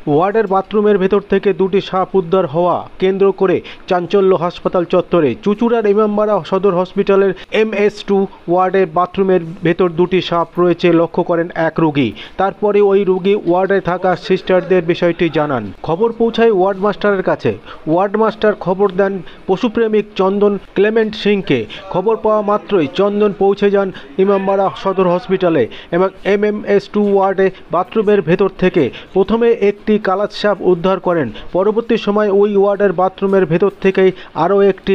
ওয়ার্ডের বাথরুমের ভেতর থেকে দুটি সাপ উদ্ধার হওয়া কেন্দ্র করে চাঞ্চল্য হাসপাতাল চত্বরে। চুঁচুড়ার ইমামবাড়া সদর হসপিটালের MS2 ওয়ার্ডের বাথরুমের ভেতর দুটি সাপ রয়েছে লক্ষ্য করেন এক রোগী। তারপরে ওই রোগী ওয়ার্ডে থাকা সিস্টারদের বিষয়টি জানান। খবর পৌঁছায় ওয়ার্ড মাস্টারের কাছে। ওয়ার্ড মাস্টার খবর দেন পশুপ্রেমিক চন্দন ক্লেমেন্ট সিংকে। খবর পাওয়া মাত্রই চন্দন পৌঁছে যান ইমামবাড়া সদর হসপিটালে এবং MS2 ওয়ার্ডে বাথরুমের ভেতর থেকে প্রথমে একটি কালাত সাপ উদ্ধার করেন। পরবর্তী সময় ওই ওয়ার্ডের বাথরুমের ভেতর থেকেই আরও একটি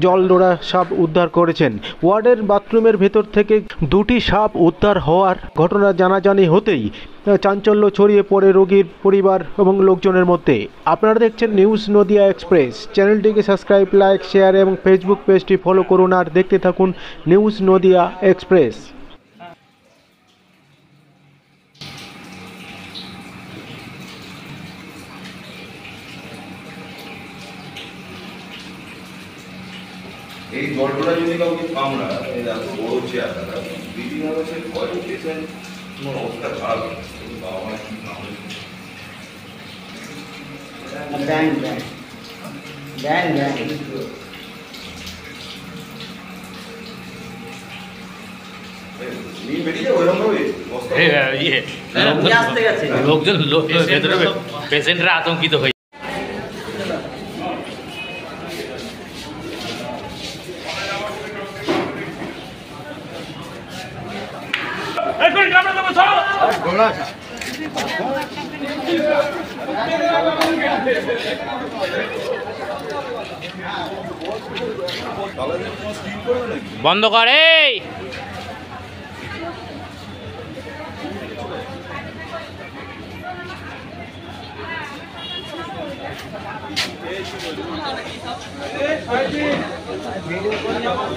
জলডোরা সাপ উদ্ধার করেছেন। ওয়ার্ডের বাথরুমের ভেতর থেকে দুটি সাপ উদ্ধার হওয়ার ঘটনা জানাজানি হতেই চাঞ্চল্য ছড়িয়ে পড়ে রোগীর পরিবার এবং লোকজনের মধ্যে। আপনারা দেখছেন নিউজ নদিয়া এক্সপ্রেস। চ্যানেলটিকে সাবস্ক্রাইব, লাইক, শেয়ার এবং ফেসবুক পেজটি ফলো করুন আর দেখতে থাকুন নিউজ নদিয়া এক্সপ্রেস। এই জলটা যদি কাউকে কামড়া এত বড় চেয়ার ব্রিডিং হাউসের ভয় পেয়েছেন তোমার অবস্থা খারাপ কিন্তু বাবা মা কি কামড়ে লোকজন পেশেন্টরা আতঙ্কিত হয়ে বন্ধ করে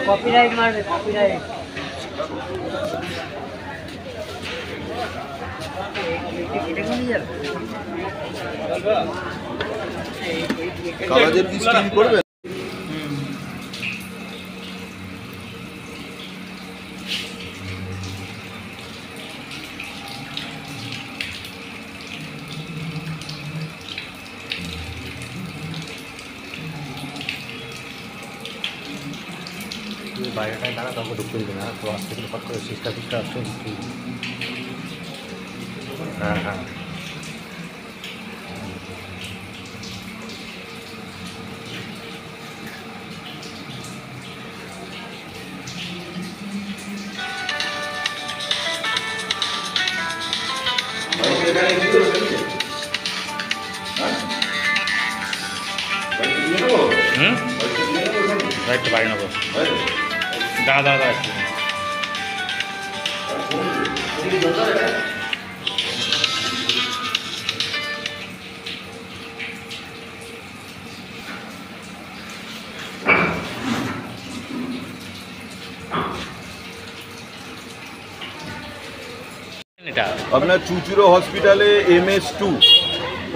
কপিরাইট মারবে, কপিরাইট। কাগজের কি স্টিল করবে? বাইরেটায় দাঁড়া তখন ঢুকতে দিবে না, তো আস্তে করে ফট করে সিস্টা ফিস্টা আসছে। হ্যাঁ হ্যাঁ রাইটটা বাড়ি নেবো। দাঁড়া দাঁড়া দাঁড়া আপনার চুঁচুড়ো হসপিটালে MS2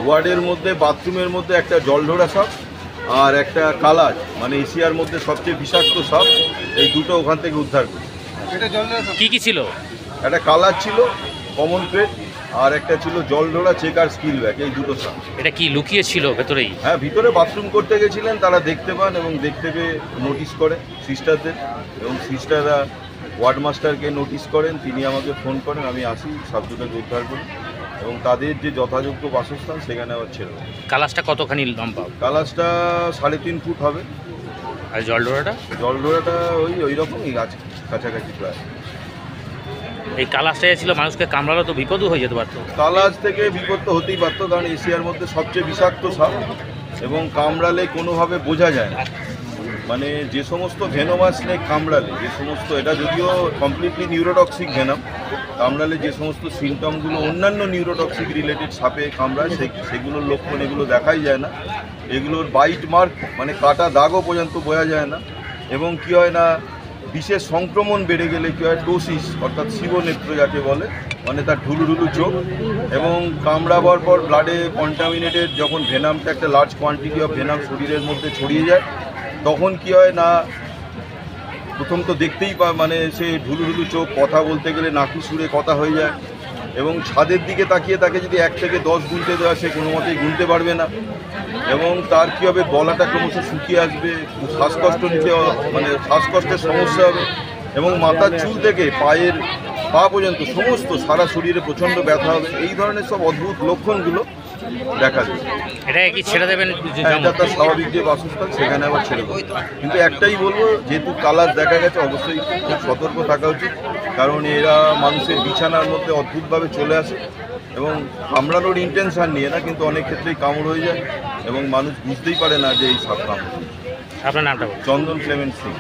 ওয়ার্ডের মধ্যে বাথরুমের মধ্যে একটা জলঢোড়া সাপ আর একটা কালাজ মানে এশিয়ার মধ্যে সবচেয়ে বিষাক্ত সাপ, এই দুটো ওখান থেকে উদ্ধার করি। কি কি ছিল? একটা কালাজ ছিল কমন ক্রেট আর একটা ছিল জলঢোড়া চেকার স্কিল ব্যাগ, এই দুটো সাপ। এটা কি লুকিয়ে ছিল ভেতরেই? হ্যাঁ, ভিতরে বাথরুম করতে গেছিলেন, তারা দেখতে পান এবং দেখতে পেয়ে নোটিশ করে সিস্টারদের এবং সিস্টাররা ওয়ার্ড মাস্টারকে নোটিশ করেন, তিনি আমাকে ফোন করেন, আমি আসি সাপ দুটোকে উদ্ধার করি এবং তাদের যে যথাযোগ্য বাসস্থান সেখানে আবার ছেড়ে। কালাসটা কতখানি লম্বা? কালাসটা 3.5 ফুট হবে। আর জলডোরাটা? জলডোরাটা ওই রকমই গাছ কাছাকাছি প্রায়। এই কালাসটা ছিল মানুষকে কামড়ালো তো বিপদও হয়ে যেতে পারতো। কালাস থেকে বিপদ তো হতেই পারতো, কারণ এশিয়ার মধ্যে সবচেয়ে বিষাক্ত সাপ এবং কামড়ালে কোনোভাবে বোঝা যায় না। মানে যে সমস্ত ভেনোমাস স্নেক কামড়ালে যে সমস্ত, এটা যদিও কমপ্লিটলি নিউরোটক্সিক ভেনাম, কামড়ালে যে সমস্ত সিমটমগুলো অন্যান্য নিউরোটক্সিক রিলেটেড সাপে কামড়ায় সেগুলোর লক্ষণ এগুলো দেখাই যায় না। এগুলোর বাইট মার্ক মানে কাটা দাগও পর্যন্ত বোঝা যায় না। এবং কী হয় না, বিশেষ সংক্রমণ বেড়ে গেলে কী হয়, টোসিস অর্থাৎ শিবনেত্র যাকে বলে, মানে তার ঢুলু ঢুলু চোখ এবং কামড়াবার পর ব্লাডে কন্টামিনেটেড যখন ভেনামটা একটা লার্জ কোয়ান্টিটি অফ ভেনাম শরীরের মধ্যে ছড়িয়ে যায়, তখন কী হয় না, প্রথম তো দেখতেই মানে সে ঢুলু ঢুলু চোখ, কথা বলতে গেলে নাকি সুরে কথা হয়ে যায়, এবং ছাদের দিকে তাকিয়ে তাকে যদি 1 থেকে 10 গুনতে দেওয়া সে কোনো মতেই গুনতে পারবে না এবং তার কী হবে গলাটা ক্রমশ শুকিয়ে আসবে, শ্বাসকষ্ট নিতে মানে শ্বাসকষ্টের সমস্যা হবে এবং মাথার চুল থেকে পা পর্যন্ত সমস্ত সারা শরীরে প্রচণ্ড ব্যথা হবে। এই ধরনের সব অদ্ভুত লক্ষণগুলো দেখা যায়। এটা কি ছেড়ে দেবেন? হ্যাঁ, এটা তার স্বাভাবিক যে বাসস্থান সেখানে আবার ছেড়ে দেবো। কিন্তু একটাই বলবো, যেহেতু কালার দেখা গেছে অবশ্যই খুব সতর্ক থাকা উচিত, কারণ এরা মানুষের বিছানার মধ্যে অদ্ভুতভাবে চলে আসে এবং কামড়ানোর ইন্টেনশন নিয়ে না, কিন্তু অনেক ক্ষেত্রেই কামড় হয়ে যায় এবং মানুষ বুঝতেই পারে না যে এই সাপ কামড়। আপনার নামটা বলুন। চন্দন ক্লেমেন্ট সিং।